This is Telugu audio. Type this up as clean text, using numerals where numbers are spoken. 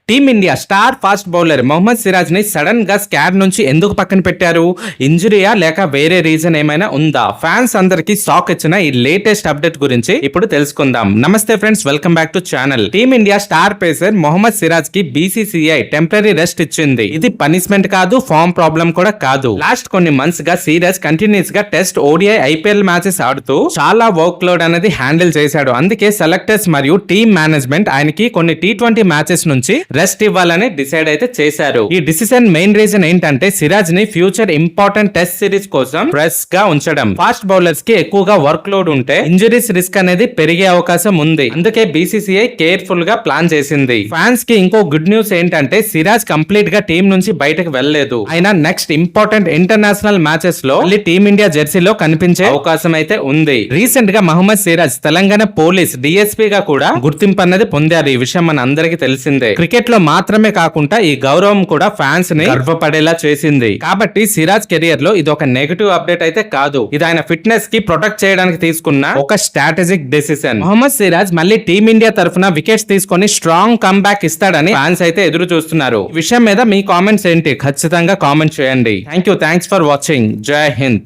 Team India star fast bowler Mohammed Siraj ని సడన్ గా స్క్వాడ్ నుంచి ఎందుకు పక్కన పెట్టారు? ఇంజురీయా లేక వేరే రీజన్ ఏమైనా ఉందా? ఫ్యాన్స్ అందరికి షాక్ ఇచ్చిన ఈ లేటెస్ట్ అప్డేట్ గురించి ఇప్పుడు తెలుసుకుందాం. నమస్తే friends, welcome back to channel. Team India star pacer Mohammed Siraj కి బీసీసీఐ టెంపరీ రెస్ట్ ఇచ్చింది. ఇది పనిష్మెంట్ కాదు, ఫామ్ ప్రాబ్లం కూడా కాదు. లాస్ట్ కొన్ని మంత్స్ గా సిరాజ్ కంటిన్యూస్ గా టెస్ట్, ఓడిఐ, ఐపీఎల్ మ్యాచెస్ ఆడుతూ చాలా వర్క్ లోడ్ అనేది హ్యాండిల్ చేశాడు. అందుకే సెలెక్టర్స్ మరియు టీమ్ మేనేజ్మెంట్ ఆయనకి కొన్ని T20 మ్యాచెస్ నుంచి రెస్ట్ ఇవ్వాలని డిసైడ్ అయితే చేశారు. ఈ డిసిజన్ మెయిన్ రీజన్ ఏంటంటే సిరాజ్ ని ఫ్యూచర్ ఇంపార్టెంట్ టెస్ట్ సిరీస్ కోసం ఫ్రెష్ గా ఉంచడం. ఫాస్ట్ బౌలర్స్ కి ఎక్కువగా వర్క్ లోడ్ ఉంటే ఇంజరీస్ రిస్క్ అనేది పెరిగే అవకాశం ఉంది. అందుకే బీసీసీఐ కేర్ఫుల్ గా ప్లాన్ చేసింది. ఫ్యాన్స్ కి ఇంకో గుడ్ న్యూస్ ఏంటంటే సిరాజ్ కంప్లీట్ గా టీం నుంచి బయటకు వెళ్లలేదు. ఆయన నెక్స్ట్ ఇంపార్టెంట్ ఇంటర్నేషనల్ మ్యాచెస్ లో మళ్ళీ టీమిండియా జెర్సీలో కనిపించే అవకాశం అయితే ఉంది. రీసెంట్ గా మహమ్మద్ సిరాజ్ తెలంగాణ పోలీస్ డిఎస్పీ గా కూడా గుర్తింపు అనేది పొందారు. ఈ విషయం మన అందరికీ తెలిసిందే. క్రికెట్ లో మాత్రమే కాకుండా ఈ గౌరవం కూడా ఫ్యాన్స్ ని గర్వపడేలా చేసింది. కాబట్టి సిరాజ్ కెరియర్ లో ఇది ఒక నెగటివ్ అప్డేట్ అయితే కాదు. ఇది ఆయన ఫిట్నెస్ కి ప్రొటెక్ట్ చేయడానికి తీసుకున్న ఒక స్ట్రాటజిక్ డెసిషన్. మొహమ్మద్ సిరాజ్ మళ్ళీ టీమిండియా తరఫున వికెట్స్ తీసుకొని స్ట్రాంగ్ కమ్బ్యాక్ ఇస్తాడని ఫ్యాన్స్ అయితే ఎదురు చూస్తున్నారు. ఈ విషయం మీద మీ కామెంట్స్ ఏంటి? ఖచ్చితంగా కామెంట్ చేయండి. Thanks for watching. జై హింద్.